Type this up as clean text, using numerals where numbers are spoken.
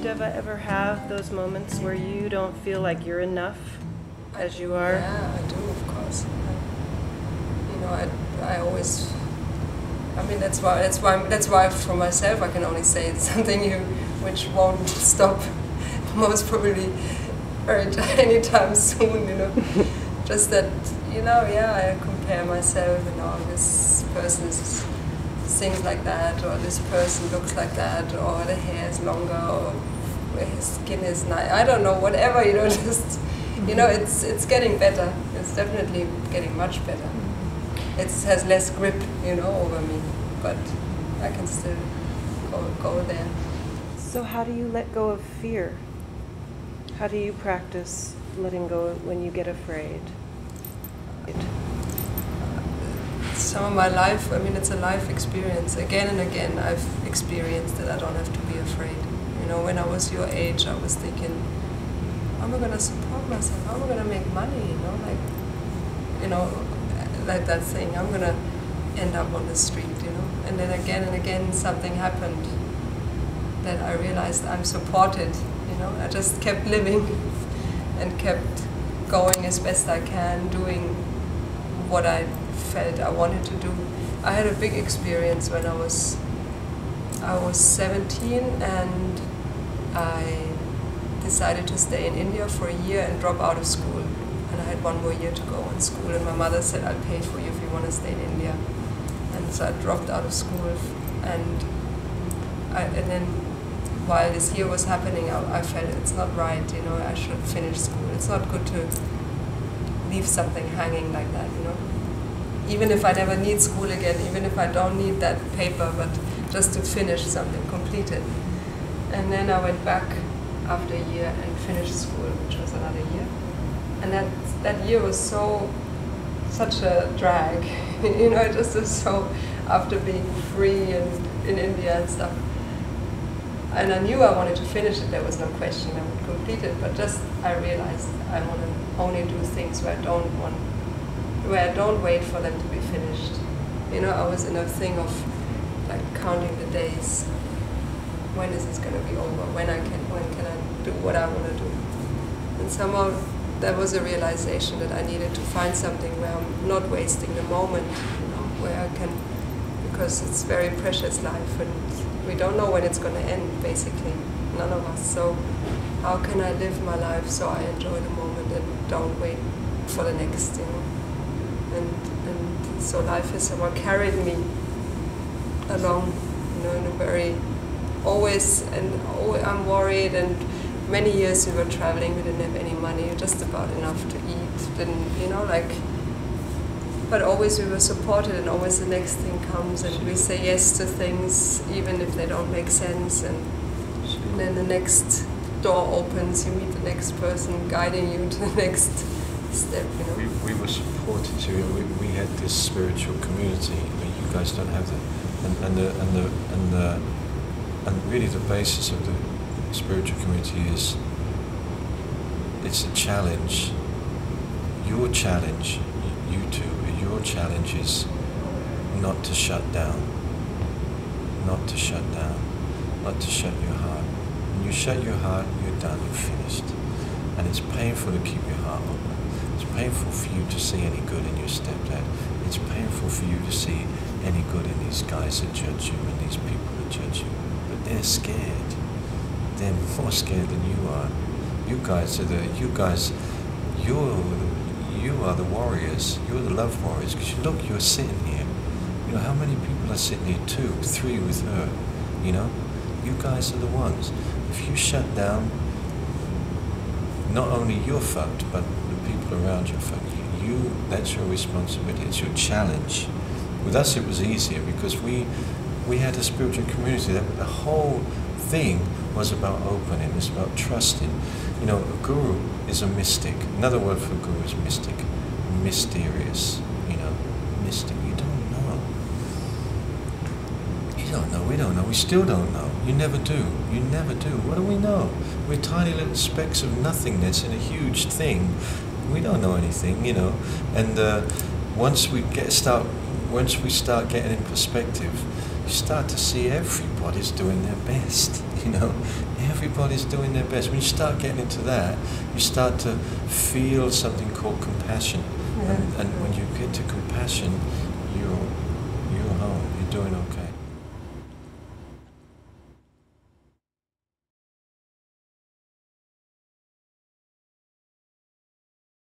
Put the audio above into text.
Deva, ever have those moments where you don't feel like you're enough as you are? Yeah, I do, of course. You know, I always. I mean, that's why for myself I can only say it's something which won't stop, most probably, anytime soon. You know, just that. You know, yeah, I compare myself. You know, this person sings like that, or this person looks like that, or the hair is longer, or his skin is nice. I don't know, whatever. You know, just you know, it's getting better. It's definitely getting much better. It has less grip, you know, over me, but I can still go there. So how do you let go of fear? How do you practice letting go when you get afraid? Some of my life, I mean, it's a life experience. Again and again, I've experienced that I don't have to be afraid. You know, when I was your age, I was thinking, how am I going to support myself? How am I going to make money? You know, like that thing, I'm going to end up on the street, you know. And then again and again, something happened that I realized I'm supported, you know. I just kept living and kept going as best I can, doing what I felt I wanted to do. I had a big experience when I was 17, and I decided to stay in India for a year and drop out of school. And I had 1 more year to go in school, and my mother said, I'll pay for you if you want to stay in India. And so I dropped out of school, and then while this year was happening, I felt it's not right, you know, I should finish school. It's not good to leave something hanging like that, you know. Even if I never need school again, even if I don't need that paper, but just to finish something, complete it. And then I went back after a year and finished school, which was another year. And that year was such a drag, you know, it just was so, after being free and in India and stuff. And I knew I wanted to finish it, there was no question I would complete it, but just I realized I want to only do things where I don't wait for them to be finished. You know, I was in a thing of like counting the days. When is this going to be over? When can I do what I want to do? And somehow there was a realization that I needed to find something where I'm not wasting the moment, you know, where I can, because it's very precious life and we don't know when it's going to end, basically, none of us. So how can I live my life so I enjoy the moment and don't wait for the next, you know? And so life has somehow carried me along, you know, in a very, I'm worried, and many years we were traveling, we didn't have any money, just about enough to eat, didn't, you know, like, but always we were supported, and always the next thing comes, and we say yes to things, even if they don't make sense, and then the next door opens, you meet the next person guiding you to the next step, you know. We were supported too. We had this spiritual community. I mean, you guys don't have that, and really the basis of the spiritual community is it's a challenge. Your challenge, you two, your challenge is not to shut down, not to shut down, not to shut your heart. When you shut your heart, you're done. You're finished, and it's painful to keep your heart open. It's painful for you to see any good in your stepdad. It's painful for you to see any good in these guys that judge you and these people that judge you. But they're scared. They're more scared than you are. You guys are you are the warriors. You're the love warriors. Because you look, you're sitting here. You know how many people are sitting here? 2, 3 with her. You know, you guys are the ones. If you shut down, not only you're fucked, but the people around you are fucked. That's your responsibility. It's your challenge. With us, it was easier because we had a spiritual community. That the whole thing was about opening. It's about trusting. You know, a guru is a mystic. Another word for guru is mystic, mysterious. You know, mystic. You don't know. You don't know. We don't know. We still don't know. You never do. You never do. What do we know? We're tiny little specks of nothingness in a huge thing. We don't know anything, you know. And once we start getting in perspective, you start to see everybody's doing their best. you know, everybody's doing their best. When you start getting into that, you start to feel something called compassion. And when you get to compassion, you're home, you're doing okay.